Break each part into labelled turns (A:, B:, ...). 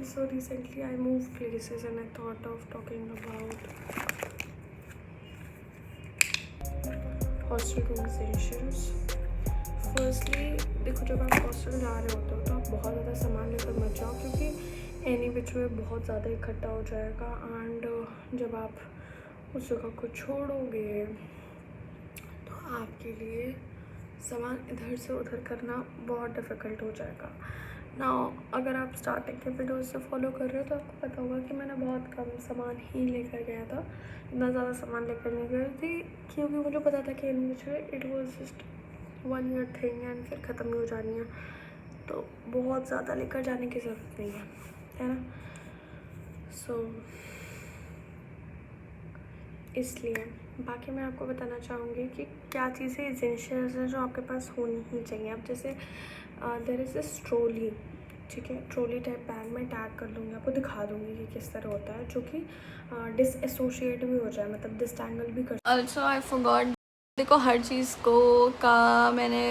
A: So recently I moved places and I thought of talking about hostel room essentials. Firstly देखो, जब आप hostel जा रहे होते हो तो आप बहुत ज़्यादा सामान लेकर मत जाओ, क्योंकि एनी विच वे बहुत ज़्यादा इकट्ठा हो जाएगा। एंड जब आप उस जगह को छोड़ोगे तो आपके लिए सामान इधर से उधर करना बहुत डिफ़िकल्ट हो जाएगा ना। अगर आप स्टार्टिंग के वीडियो से फॉलो कर रहे हो तो आपको पता होगा कि मैंने बहुत कम सामान ही लेकर गया था, इतना ज़्यादा सामान लेकर नहीं गई थी, क्योंकि मुझे पता था कि मुझे it was just 1 year thing and फिर ख़त्म ही हो जानी है, तो बहुत ज़्यादा लेकर जाने की ज़रूरत नहीं है ना। सो इसलिए बाकी मैं आपको बताना चाहूँगी कि क्या चीज़ें एसेंशियल्स हैं जो आपके पास होनी ही चाहिए। अब जैसे देयर इज़ अ ट्रॉली, ठीक है, ट्रॉली टाइप बैग मैं टैग कर दूँगी, आपको दिखा दूँगी कि किस तरह होता है, जो कि डिसएसोशिएट भी हो जाए, मतलब डिसटेंगल भी कर। ऑल्सो आई फॉरगॉट, देखो हर चीज़ को का मैंने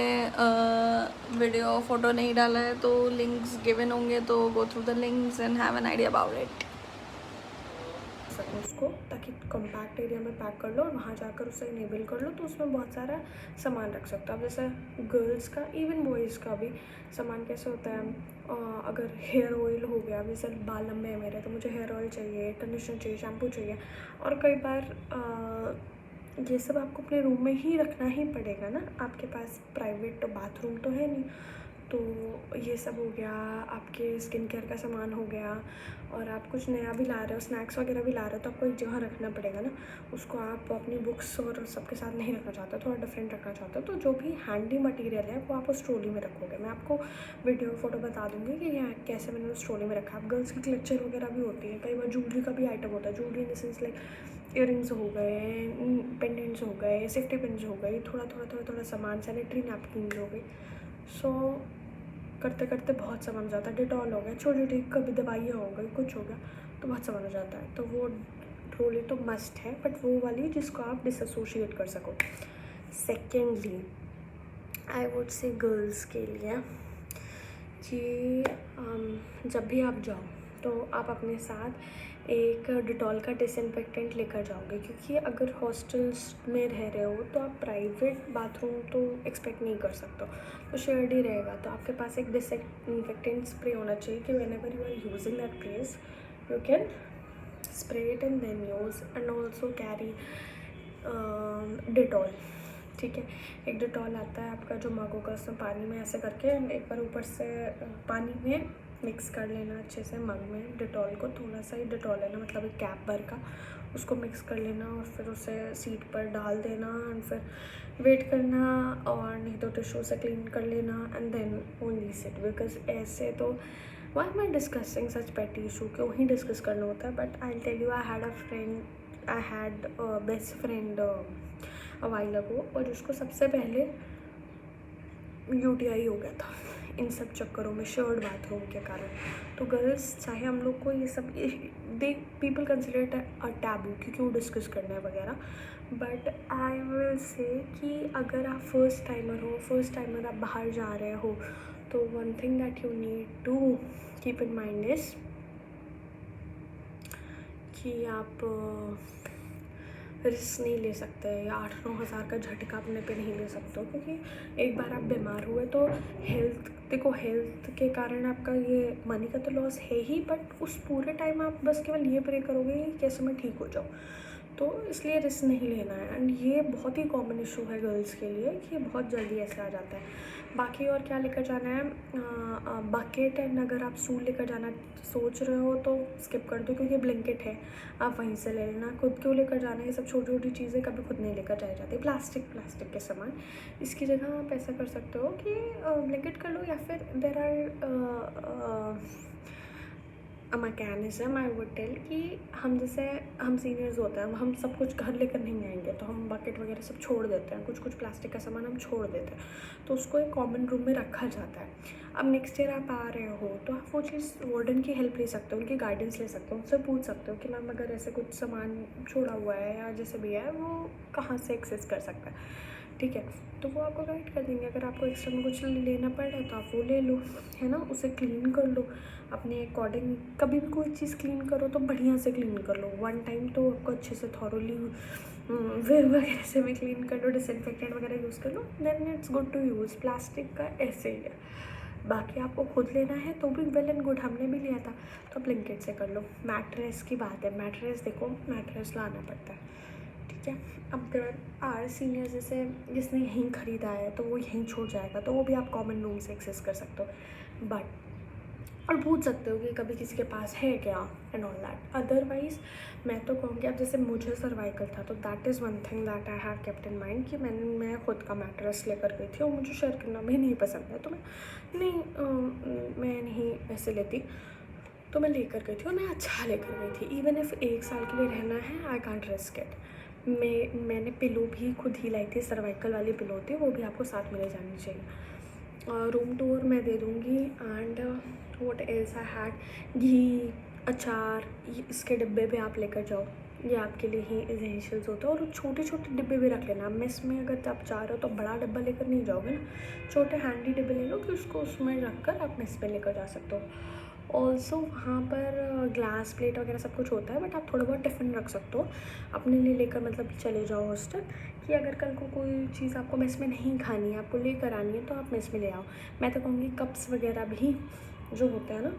A: वीडियो फोटो नहीं डाला है, तो लिंक्स गिवन होंगे, तो go through the links and have an idea about it सकूँ उसको, ताकि कॉम्पैक्ट एरिया में पैक कर लो और वहाँ जाकर उसे इनेबल कर लो, तो उसमें बहुत सारा सामान रख सकते हो आप। जैसे गर्ल्स का, इवन बॉयज़ का भी सामान कैसे होता है, अगर हेयर ऑयल हो गया, जैसे बाल लंबे हैं मेरे तो मुझे हेयर ऑयल चाहिए, कंडीशनर चाहिए, शैम्पू चाहिए, और कई बार ये सब आपको अपने रूम में ही रखना ही पड़ेगा ना, आपके पास प्राइवेट बाथरूम तो है नहीं। तो ये सब हो गया, आपके स्किन केयर का सामान हो गया, और आप कुछ नया भी ला रहे हो, स्नैक्स वगैरह भी ला रहे हो, तो आपको एक जगह रखना पड़ेगा ना उसको। आप अपनी बुक्स और सबके साथ नहीं रखना चाहते, थोड़ा डिफरेंट रखना चाहते हो, तो जो भी हैंडी मटेरियल है वो आप उस ट्रॉली में रखोगे। मैं आपको वीडियो फोटो बता दूँगी कि यहाँ कैसे मैंने उस ट्रॉली में रखा। गर्ल्स की क्लचर वगैरह भी होती है, कई बार ज्वेलरी का भी आइटम होता है, jewellery in the sense like earrings हो गए, पेंडेंट्स हो गए, सेफ्टी पिन्स हो गई, थोड़ा सामान, सैनिटरी नैपकिन हो गई। सो करते करते बहुत सामान हो जाता है। डिटॉल हो गया, छोटी छोटी कभी दवाइयाँ हो गई, कुछ हो गया, तो बहुत सामान हो जाता है। तो वो ट्रॉली तो मस्ट है, बट वो वाली जिसको आप डिसएसोशिएट कर सको। सेकेंडली आई वुड से गर्ल्स के लिए कि जब भी आप जाओ तो आप अपने साथ एक डिटॉल का डिसइंफेक्टेंट लेकर जाओगे, क्योंकि अगर हॉस्टल्स में रह रहे हो तो आप प्राइवेट बाथरूम तो एक्सपेक्ट नहीं कर सकते हो, तो शेयर्ड ही रहेगा। तो आपके पास एक डिसइंफेक्टेंट स्प्रे होना चाहिए कि whenever you are using that place you can spray it and then use, and also carry Dettol, ठीक है। एक डिटॉल आता है आपका जो मग होगा, उसमें पानी में ऐसे करके एक बार ऊपर से पानी में मिक्स कर लेना अच्छे से मग में डिटॉल को, थोड़ा सा ही डिटॉल लेना, मतलब एक कैप भर का, उसको मिक्स कर लेना और फिर उसे सीट पर डाल देना, एंड फिर वेट करना, और नहीं तो टिश्यू से क्लीन कर लेना, and then only sit. Because ऐसे तो why am I discussing such petty issue, क्यों ही डिस्कस करना होता है। But I tell you, I had best friend a while ago, और उसको सबसे पहले यूटीआई हो गया था इन सब चक्करों में, शेयर्ड बाथरूम के कारण। तो गर्ल्स, चाहे हम लोग को ये सब they people consider it a taboo, क्योंकि वो डिस्कस करना है वगैरह, बट आई विल से कि अगर आप फर्स्ट टाइमर आप बाहर जा रहे हो, तो one thing that you need to keep in mind is कि आप रिस्क नहीं ले सकते, या 8-9 हज़ार का झटका अपने पे नहीं ले सकते हो, क्योंकि एक बार आप बीमार हुए तो हेल्थ के कारण आपका ये मनी का तो लॉस है ही, बट उस पूरे टाइम आप बस केवल ये प्रे करोगे कि कैसे मैं ठीक हो जाऊँ, तो इसलिए रिस्क नहीं लेना है। एंड ये बहुत ही कॉमन इशू है गर्ल्स के लिए कि बहुत जल्दी ऐसे आ जाता है। बाकी और क्या लेकर जाना है, बकेट, एंड अगर आप स्टूल लेकर जाना सोच रहे हो तो स्किप कर दो, क्योंकि ब्लैंकेट है, आप वहीं से ले लेना। खुद क्यों लेकर जाना है, ये सब छोटी छोटी चीज़ें कभी खुद नहीं लेकर जाई जाती। प्लास्टिक के सामान, इसकी जगह आप ऐसा कर सकते हो कि ब्लैंकेट कर लो, या फिर there are mechanism I would tell कि हम सीनियर्स होते हैं, हम सब कुछ घर लेकर नहीं आएंगे, तो हम बकेट वगैरह सब छोड़ देते हैं, कुछ प्लास्टिक का सामान हम छोड़ देते हैं, तो उसको एक कॉमन रूम में रखा जाता है। अब नेक्स्ट ईयर आप आ रहे हो तो आप वो चीज़ वार्डन की हेल्प ले सकते हो, उनकी गाइडेंस ले सकते हो, उनसे पूछ सकते हो कि मैम अगर ऐसे कुछ सामान छोड़ा हुआ है या जैसे भी है वो कहाँ से एक्सेस कर सकता है। ठीक है। तो वो आपको गाइड कर देंगे। अगर आपको एक्स्ट्रा में कुछ लेना पड़ रहा है तो आप वो ले लो, है ना। उसे क्लीन कर लो अपने अकॉर्डिंग। कभी भी कोई चीज़ क्लीन करो तो बढ़िया से क्लीन कर लो। वन टाइम तो आपको अच्छे से थॉरोली वेर वगैरह से भी क्लीन कर लो, डिसइंफेक्टेंट वगैरह यूज़ कर लो, then it's good to use. Plastic का ऐसे ही है। बाकी आपको खुद लेना है तो भी वेल एंड गुड, हमने भी लिया था तो ब्लिंकिट से कर लो। मैट्रेस की बात है, मैट्रेस देखो, मैट्रेस लाना पड़ता है, ठीक है। अब अगर आर सीनियर जैसे जिसने यहीं ख़रीदा है तो वो यहीं छोड़ जाएगा, तो वो भी आप कॉमन रूम से एक्सेस कर सकते हो। बट और पूछ सकते हो कि कभी किसी के पास है क्या एंड ऑल दैट। अदरवाइज़ मैं तो कहूँगी, अब जैसे मुझे सर्वाइकल था तो that is one thing that I have kept in mind कि मैं खुद का मैट्रेस लेकर गई थी और मुझे शेयर करना भी नहीं पसंद है, तो मैं नहीं ऐसे लेती, तो मैं लेकर गई थी और मैं अच्छा लेकर गई थी। इवन इफ़ 1 साल के लिए रहना है, आई कांट रिस्क इट। मैंने पिलो भी खुद ही लाई थी, सर्वाइकल वाली पिलो थी, वो भी आपको साथ में ले जानी चाहिए। रूम टूर मैं दे दूँगी। And what else I had, घी, अचार, इसके डिब्बे भी आप लेकर जाओ, ये आपके लिए ही एसेंशियल्स होते हैं। और छोटे छोटे डिब्बे भी रख लेना। मेस में अगर आप जा रहे हो तो बड़ा डिब्बा लेकर नहीं जाओगे ना, छोटे हैंडी डिब्बे ले लो कि उसको उसमें रख कर आप मेस में लेकर जा सकते हो। ऑल्सो वहाँ पर ग्लास प्लेट वगैरह सब कुछ होता है, बट आप थोड़ा बहुत टिफ़िन रख सकते हो अपने लिए लेकर, मतलब चले जाओ हॉस्टल, कि अगर कल को कोई चीज़ आपको मेस में नहीं खानी है, आपको लेकर आनी है, तो आप मेस में ले आओ। मैं तो कहूँगी कप्स वगैरह भी जो होता है ना,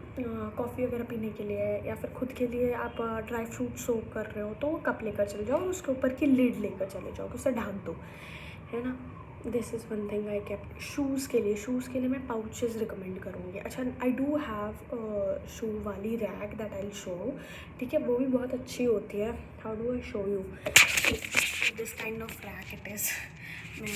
A: कॉफ़ी वगैरह पीने के लिए, या फिर खुद के लिए आप ड्राई फ्रूट सोक कर रहे हो तो वो कप लेकर चले जाओ और उसके ऊपर की लिड लेकर चले जाओ, उसे ढाँप दो, है ना। This is one thing I kept. Shoes के लिए मैं पाउचेज़ रिकमेंड करूँगी। अच्छा, आई डू हैव शू वाली रैक दैट आई शो, ठीक है, वो भी बहुत अच्छी होती है। How do I show you, this kind of rack it is. मैं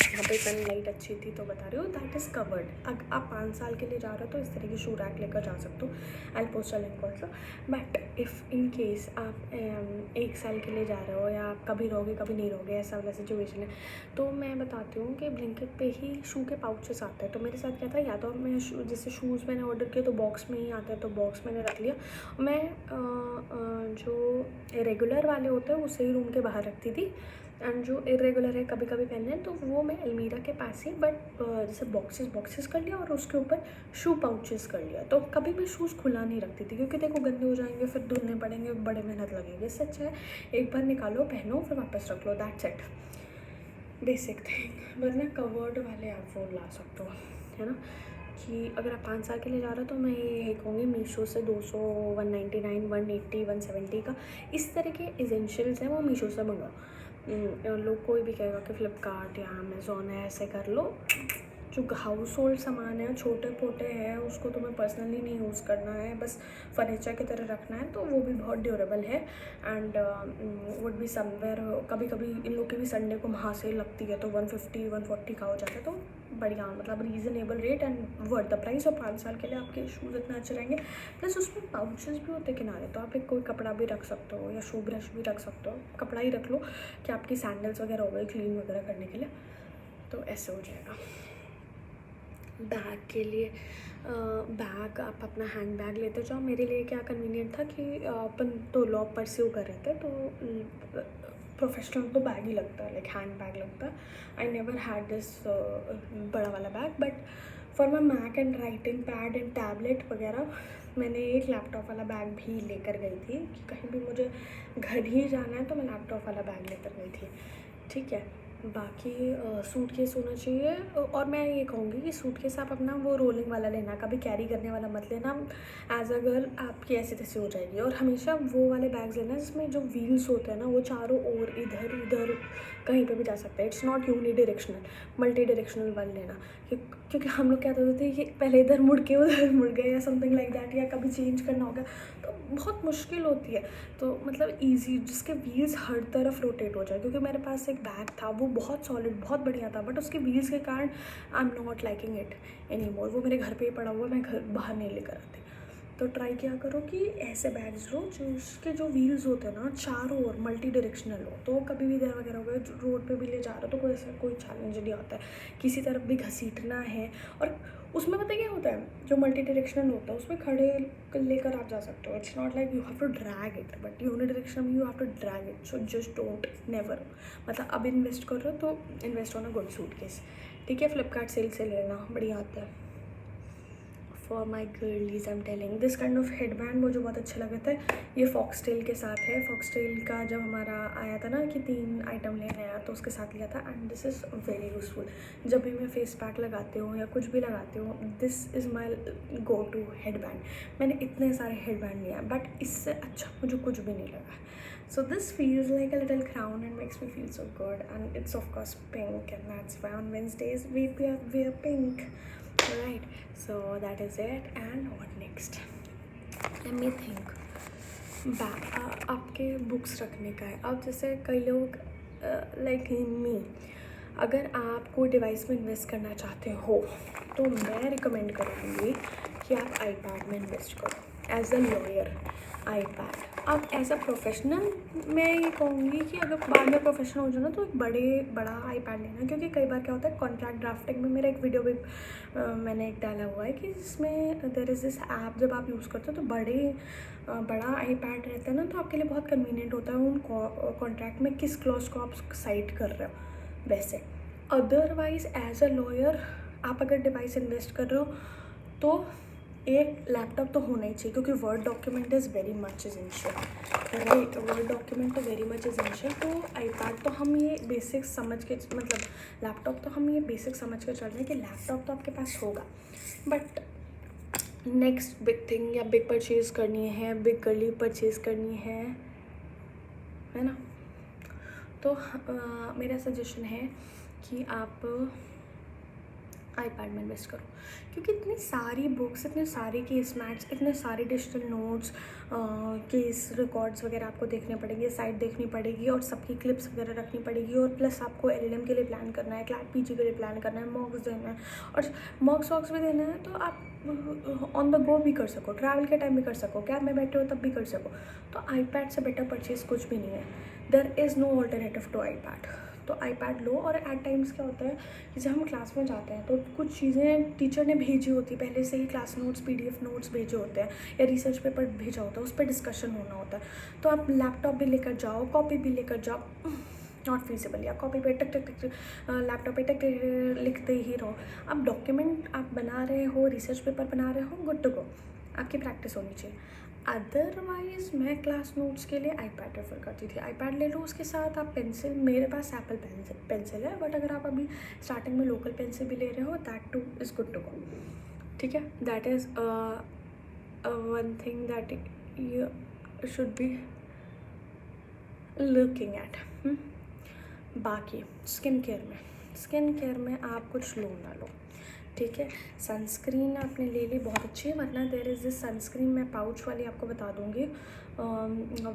A: यहाँ पे सनलाइट अच्छी थी तो बता रही हूँ, दैट इज़ कवर्ड। अगर आप 5 साल के लिए जा रहे हो तो इस तरह की शू रैक लेकर जा सकते हो। I post a link also. But if in case आप 1 साल के लिए जा रहे हो, या आप कभी रहोगे कभी नहीं रहोगे, ऐसा वाला सिचुएशन है, तो मैं बताती हूँ कि ब्लिंकिट पे ही शू के पाउचेस आते हैं। तो मेरे साथ क्या था, या तो मैं जैसे शूज़ मैंने ऑर्डर किया तो बॉक्स में ही आता है, तो बॉक्स मैंने रख लिया। मैं जो रेगुलर वाले होते हैं उसे ही रूम के बाहर रखती थी, एंड जो इरेगुलर है कभी कभी पहने तो वो मैं अलमीरा के पास ही, बट जैसे बॉक्सेस कर लिया और उसके ऊपर शू पाउचेस कर लिया। तो कभी भी शूज़ खुला नहीं रखती थी, क्योंकि देखो गंदे हो जाएंगे, फिर धुलने पड़ेंगे, बड़े मेहनत लगेगी। इससे अच्छा है एक बार निकालो, पहनो, फिर वापस रख लो, दैट्स इट, बेसिक थिंग। वरना कवर्ड वाले आप वो ला सकते हो, है ना। कि अगर आप 5 साल के लिए जा रहे हो तो मैं यही कहूँगी, मीशो से 200, 199, 180, 170 का इस तरह के एसेंशियल्स हैं वो मीशो से मंगाओ। लोग कोई भी कहेगा कि फ्लिपकार्ट या अमेज़ोन है, ऐसे कर लो। जो हाउस होल्ड सामान है, छोटे पोटे हैं, उसको तुम्हें पर्सनली नहीं यूज़ करना है, बस फर्नीचर की तरह रखना है, तो वो भी बहुत ड्यूरेबल है। एंड वुड बी समवेयर, कभी कभी इन लोग की भी संडे को वहाँ से लगती है तो 150, 140 का हो जाता है, तो बढ़िया, मतलब reasonable rate and worth the price. और 5 साल के लिए आपके शूज़ इतना अच्छे रहेंगे। प्लस उसमें पाउचेस भी होते किनारे, तो आप एक कोई कपड़ा भी रख सकते हो या शू ब्रश भी रख सकते हो। कपड़ा ही रख लो कि आपकी सैंडल्स वगैरह हो गए क्लीन वगैरह करने के लिए, तो ऐसे हो जाएगा। बैग के लिए बैग आप अपना हैंड बैग लेते जाओ। मेरे लिए क्या कन्वीनियंट था कि अपन तो लॉ परस्यू कर रहे थे, तो प्रोफेशनल तो बैग ही लगता है, लाइक हैंड बैग लगता है। आई नेवर हैड दिस बड़ा वाला bag, but for my Mac and writing pad and tablet वगैरह मैंने एक लैपटॉप वाला बैग भी लेकर गई थी, कि कहीं भी मुझे घर ही जाना है तो मैं लैपटॉप वाला बैग लेकर गई थी, ठीक है। बाकी सूटकेस होना चाहिए। और मैं ये कहूँगी कि सूटकेस आप अपना वो रोलिंग वाला लेना, कभी कैरी करने वाला मत लेना। एज अ गर्ल आपकी ऐसे तैसे हो जाएगी। और हमेशा वो वाले बैग्स लेना जिसमें जो व्हील्स होते हैं ना, वो चारों ओर इधर उधर कहीं पे भी जा सकता है। It's not unidirectional, multidirectional वाले लेना। क्योंकि हम लोग क्या होते थे कि पहले इधर मुड़ के उधर मुड़ गए या समथिंग लाइक दैट, या कभी चेंज करना होगा तो बहुत मुश्किल होती है। तो मतलब ईजी, जिसके व्हील्स हर तरफ रोटेट हो जाए। क्योंकि मेरे पास एक बैग था, वो बहुत सॉलिड, बहुत बढ़िया था, बट उसके व्हील्स के कारण I am not liking it any more. वो मेरे घर पे ही पड़ा हुआ, मैं घर बाहर नहीं लेकर आती। तो ट्राई किया करो कि ऐसे बैग्स लो जो उसके जो व्हील्स होते हैं ना चारों ओर मल्टी डायरेक्शनल हो, तो कभी भी इधर वगैरह हो गए, रोड पे भी ले जा रहे हो तो कोई ऐसा कोई चैलेंज नहीं आता है, किसी तरफ भी घसीटना है। और उसमें पता क्या होता है, जो मल्टी डायरेक्शनल होता है उसमें खड़े लेकर आप जा सकते हो. It's not like you have to drag it, but unidirectional में you have to drag it. So just don't never. मतलब अब इन्वेस्ट कर रहे हो तो invest on a good suitcase. ठीक है, फ्लिपकार्ट सेल से लेना, बढ़िया आता है. For my girlies I am telling this kind of headband मुझे बहुत अच्छे लगे थे. ये फॉक्सटेल के साथ है. फॉक्सटेल का जब हमारा आया था ना कि 3 आइटम लेने आया तो उसके साथ लिया था. And this is very useful. जब भी मैं फेस पैक लगाती हूँ या कुछ भी लगाती हूँ, this is my go to headband. मैंने इतने सारे हेडबैंड लिया बट इससे अच्छा मुझे कुछ भी नहीं लगा. So this feels like a little crown and makes me feel so good, and it's of course pink, and that's why on Wednesdays we wear pink. Right, so that is it. And what next? Let me think. आपके books रखने का है. अब जैसे कई लोग like me, अगर आप कोई डिवाइस में इन्वेस्ट करना चाहते हो तो मैं रिकमेंड करूँगी कि आप आईपैड में इन्वेस्ट करो. As a lawyer iPad. अब एज अ प्रोफेशनल मैं ये कहूँगी कि अगर बाद में प्रोफेशनल हो जाए ना तो एक बड़ा आईपैड लेना. क्योंकि कई बार क्या होता है, कॉन्ट्रैक्ट ड्राफ्टिंग में मेरा एक वीडियो भी मैंने एक डाला हुआ है कि जिसमें देयर इज़ दिस ऐप जब आप यूज़ करते हो तो बड़ा आईपैड रहता है ना, तो आपके लिए बहुत कन्वीनियंट होता है उन कॉन्ट्रैक्ट में किस क्लॉज को आप साइट कर रहे हो. वैसे अदरवाइज़ एज अ लॉयर आप अगर डिवाइस इन्वेस्ट कर रहे हो तो एक लैपटॉप तो होना ही चाहिए, क्योंकि word document is very much essential. Right, word document तो वेरी मच इसेंशियल. तो आईपैड तो हम ये बेसिक समझ के, मतलब लैपटॉप तो हम ये बेसिक समझ के चल रहे हैं कि लैपटॉप तो आपके पास होगा. बट नेक्स्ट बिग थिंग या बिग परचेज़ करनी है, बिग गर्ली परचेज़ करनी है ना, तो मेरा सजेशन है कि आप आईपैड में इन्वेस्ट करो. क्योंकि इतनी सारी बुक्स, इतने सारे केस मैट्स, इतने सारे डिजिटल नोट्स, केस रिकॉर्ड्स वगैरह आपको देखने पड़ेंगे, साइट देखनी पड़ेगी और सबकी क्लिप्स वगैरह रखनी पड़ेगी. और प्लस आपको एलएलएम के लिए प्लान करना है, क्लैट पीजी के लिए प्लान करना है, मॉक्स देना है, और मॉक्स वॉक्स भी देना है. तो आप ऑन द गो भी कर सको, ट्रैवल के टाइम भी कर सको, कैब में बैठे हो तब भी कर सको. तो आईपैड से बेटर परचेज़ कुछ भी नहीं है. There is no alternative to iPad. तो आईपैड लो. और एट टाइम्स क्या होता है, जैसे हम क्लास में जाते हैं तो कुछ चीज़ें टीचर ने भेजी होती है पहले से ही, क्लास नोट्स, पीडीएफ नोट्स भेजे होते हैं या रिसर्च पेपर भेजा होता है, उस पर डिस्कशन होना होता है. तो आप लैपटॉप भी लेकर जाओ, कॉपी भी लेकर जाओ, नॉट फीजिबल. या कॉपी पे टक टक टक, लैपटॉप पे टक लिखते ही रहो. अब डॉक्यूमेंट आप बना रहे हो, रिसर्च पेपर बना रहे हो, गुड टू गो, आपकी प्रैक्टिस होनी चाहिए. अदरवाइज़ मैं क्लास नोट्स के लिए आईपैड रेफर करती थी. आईपैड ले लो, उसके साथ आप पेंसिल, मेरे पास एप्पल पेंसिल है, बट अगर आप अभी स्टार्टिंग में लोकल पेंसिल भी ले रहे हो, that too is good to go. ठीक है, that is one thing that you should be looking at. बाकी स्किन केयर में आप कुछ लो ना लो. ठीक है, सनस्क्रीन आपने ले ली, बहुत अच्छी है. वरना देयर इज़ दिस सनस्क्रीन, मैं पाउच वाली आपको बता दूँगी,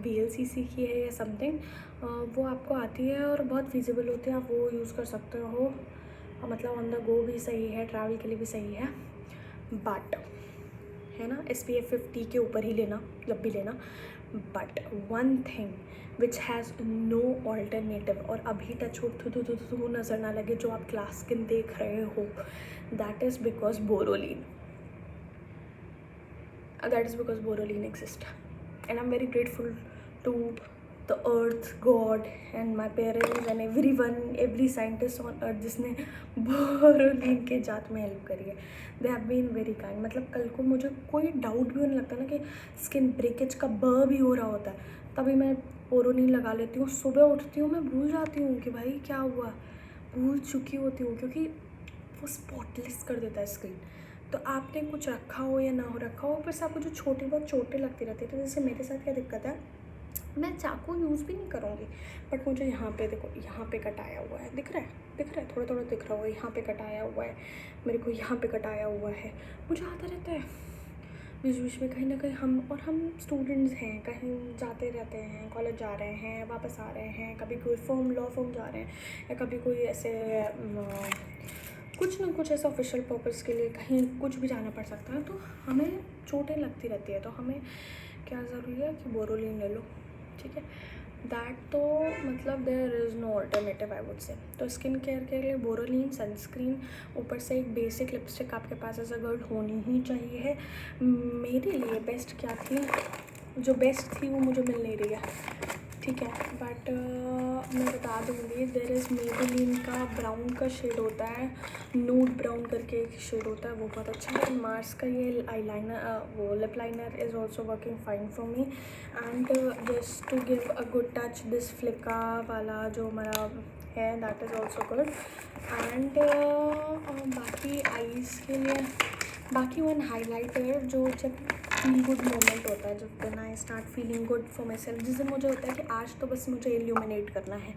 A: VLCC की है या समथिंग, वो आपको आती है और बहुत फिजिबल होती है. आप वो यूज़ कर सकते हो. मतलब ऑन द गो भी सही है, ट्रैवल के लिए भी सही है. बट है ना, SPF 50 के ऊपर ही लेना जब भी लेना. But one thing which has no alternative, और अभी टच हो नज़र ना लगे जो आप ग्लास स्किन देख रहे हो, that is because Borolene. That is because Borolene exists, and I'm very grateful to the earth, God, and my parents and everyone, every scientist on earth जिसने Borolene के जात में हेल्प करी है. They have been very kind. मतलब कल को मुझे कोई डाउट भी होने लगता है ना कि स्किन ब्रेकेज का भी हो रहा होता है, तभी मैं Borolene लगा लेती हूँ. सुबह उठती हूँ, मैं भूल जाती हूँ कि भाई क्या हुआ, भूल चुकी होती हूँ, क्योंकि वो स्पॉटलेस कर देता है स्किन. तो आपने कुछ रखा हो या ना हो रखा हो, फिर से आपको जो छोटी बहुत चोटें लगती रहती है. तो जैसे मेरे साथ क्या दिक्कत है, मैं चाकू यूज़ भी नहीं करूँगी, बट मुझे यहाँ पे देखो, यहाँ पे कटाया हुआ है, दिख रहा है, थोड़ा थोड़ा दिख रहा होगा, यहाँ पे कटाया हुआ है, मेरे को यहाँ पे कटाया हुआ है. मुझे आता रहता है बीच बीच में, कहीं ना कहीं हम स्टूडेंट्स हैं, कहीं जाते रहते हैं, कॉलेज जा रहे हैं, वापस आ रहे हैं, कभी कोई लॉ फॉर्म जा रहे हैं, या कभी कोई ऐसे कुछ ना कुछ ऐसा ऑफिशियल पर्पज़ के लिए कहीं कुछ भी जाना पड़ सकता है. तो हमें चोटें लगती रहती है, तो हमें क्या ज़रूरी है कि बोरोलिन ले लो. ठीक है, दैट तो मतलब there is no alternative I would say. तो स्किन केयर के लिए बोरोलिन सनस्क्रीन, ऊपर से एक बेसिक लिपस्टिक आपके पास एज अ गर्ल होनी ही चाहिए है। मेरे लिए बेस्ट क्या थी, जो बेस्ट थी वो मुझे मिल नहीं रही है, ठीक है, बट मैं बता दूँगी। देयर इज़ मेबेलिन का ब्राउन का शेड होता है, नूड ब्राउन करके एक शेड होता है, वो बहुत अच्छा है। मार्स का ये आईलाइनर, वो lip liner is also working fine for me. And just to give a good touch, this फ्लिका वाला जो हमारा है that is also good. And बाकी आईज़ के लिए बाकी वन हाइलाइटर, जो जब फील गुड मोमेंट होता है, जब when I start feeling good for my self, जिस दिन मुझे होता है कि आज तो बस मुझे इल्यूमिनेट करना है,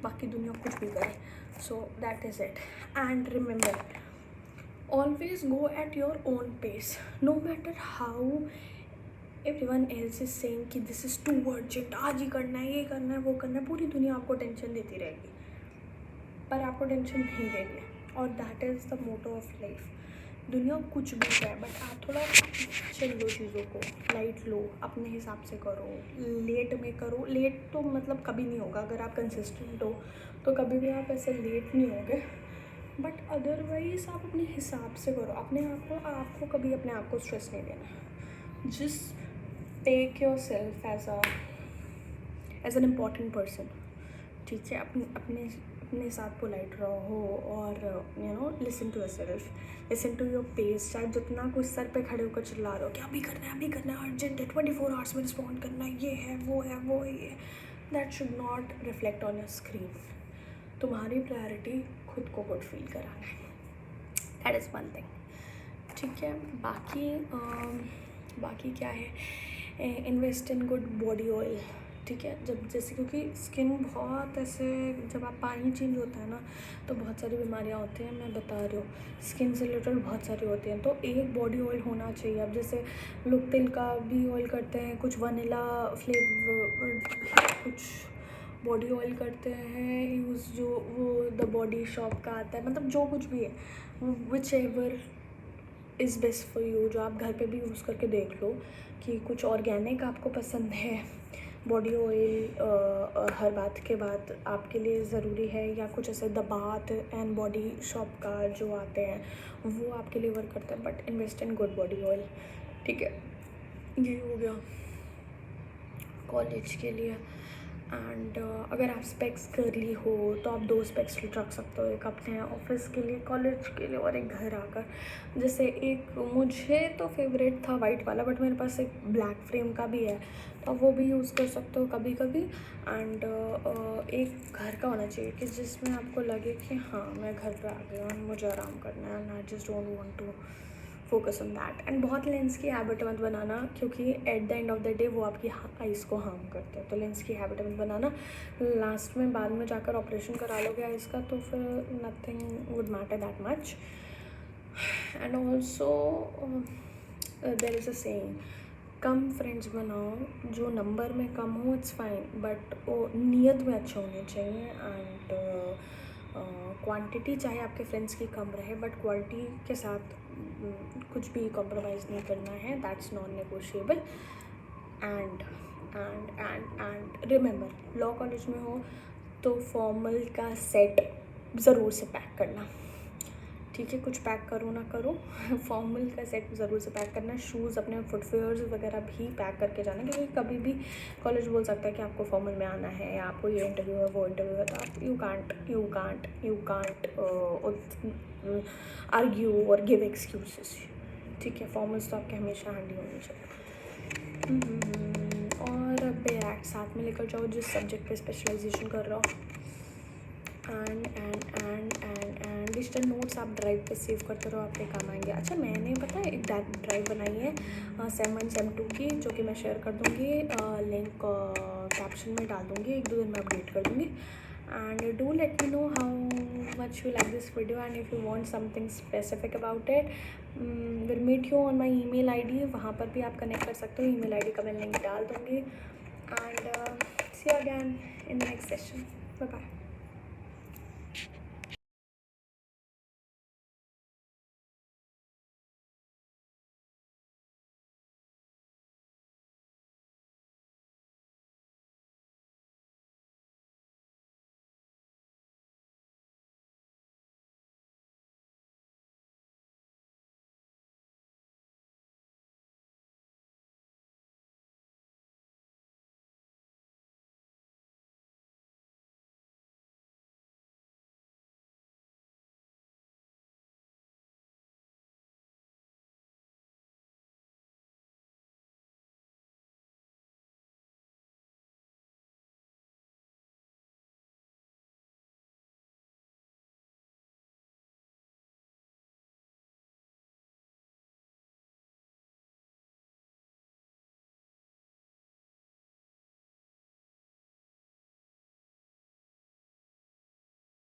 A: बाकी दुनिया कुछ भी करे, so that is it. And remember, always go at your own pace, no matter how everyone else is saying कि दिस इज़ टू अर्जेंट, आज ही करना है, ये करना है, वो करना है। पूरी दुनिया आपको टेंशन देती रहेगी, पर आपको टेंशन नहीं लेनी है, और that is the motto of life. दुनिया कुछ भी है, बट आप थोड़ा चिल लो, चीज़ों को लाइट लो, अपने हिसाब से करो, लेट में करो। लेट तो मतलब कभी नहीं होगा, अगर आप कंसिस्टेंट हो तो कभी भी आप ऐसे लेट नहीं होगे, बट अदरवाइज़ आप अपने हिसाब से करो। अपने आपको कभी अपने आप को स्ट्रेस नहीं देना। Just take yourself as an important person, ठीक है। अपने साथ पोलाइट रहो, और you know listen to yourself, listen to your pace. चाहे जितना कुछ सर पे खड़े होकर चिल्ला रहे हो कि अभी करना है, अभी करना है, अर्जेंट है, 24 आवर्स में रिस्पॉन्ड करना है, ये है, वो है, वो है, ये, that should not reflect on your screen. तुम्हारी प्रायोरिटी खुद को गुड फील कराना है, दैट इज़ वन थिंग, ठीक है। बाकी क्या है, invest in good body oil, ठीक है। जब जैसे क्योंकि स्किन बहुत ऐसे, जब आप पानी चेंज होता है ना, तो बहुत सारी बीमारियां होती हैं, मैं बता रही हूँ, स्किन से रिलेटेड बहुत सारी होती हैं। तो एक बॉडी ऑयल होना चाहिए। अब जैसे लोग तिल का भी ऑयल करते हैं, कुछ वनीला फ्लेवर, कुछ बॉडी ऑयल करते हैं यूज़, जो वो द बॉडी शॉप का आता है, मतलब जो कुछ भी है, which ever is best for you, जो आप घर पे भी यूज़ करके देख लो कि कुछ ऑर्गेनिक आपको पसंद है, बॉडी ऑयल हर बात के बाद आपके लिए ज़रूरी है, या कुछ ऐसे the bath and body shop का जो आते हैं वो आपके लिए वर्क करता है, but invest in good body oil, ठीक है। ये हो गया कॉलेज के लिए। एंड अगर आप स्पेक्स करली हो तो आप 2 स्पेक्स रख सकते हो, एक अपने ऑफिस के लिए, कॉलेज के लिए, और एक घर आकर। जैसे एक मुझे तो फेवरेट था वाइट वाला, बट मेरे पास एक ब्लैक फ्रेम का भी है, तो आप वो भी यूज़ कर सकते हो कभी कभी। एंड एक घर का होना चाहिए कि जिसमें आपको लगे कि हाँ मैं घर पे आ गई हूँ, मुझे आराम करना है, and I just don't want to focus on that. And बहुत लेंस की हैबिट मत बनाना, क्योंकि at the end of the day वो आपकी आइज़ को हार्म करते हैं। तो लेंस की हैबिट मत बनाना, लास्ट में बाद में जाकर ऑपरेशन करा लोगे आइज़ का, तो फिर nothing would matter that much. And also there is a saying, कम फ्रेंड्स बनाओ, जो नंबर में कम हो इट्स फाइन, बट वो नीयत में अच्छे होने चाहिए। एंड क्वांटिटी चाहे आपके फ्रेंड्स की कम रहे, बट क्वालिटी के साथ कुछ भी कॉम्प्रोमाइज़ नहीं करना है, that's non negotiable. And remember, law college में हो तो फॉर्मल का सेट ज़रूर से पैक करना, ठीक है। कुछ पैक करो ना करो, फॉर्मल का सेट ज़रूर से पैक करना। शूज़, अपने फुटवेयर्स वगैरह भी पैक करके जाना, क्योंकि कभी भी कॉलेज बोल सकता है कि आपको फॉर्मल में आना है, या आपको ये इंटरव्यू है, वो इंटरव्यू है, तो आप यू कांट आर्ग्यू और गिव एक्सक्यूजेस, ठीक है। फॉर्मल्स तो आपके हमेशा हैंडी होने चाहिए। और बैग साथ में लेकर जाओ जिस सब्जेक्ट पे स्पेशलाइजेशन कर रहा हो। एंड डिजिटल नोट्स आप ड्राइव पे सेव करते रहो, आपके काम आएंगे। अच्छा, मैंने पता है एक ड्राइव बनाई है सेम 1 सेम 2 की, जो कि मैं शेयर कर दूँगी, लिंक कैप्शन में डाल दूँगी, 1-2 दिन में अपडेट कर दूँगी। And do let me know how much you like this video, and if you want something specific about it, will meet you on my email ID, वहाँ पर भी आप कनेक्ट कर सकते हो। email ID का मैं लिंक डाल दूँगी। And see you again in the next session, bye bye.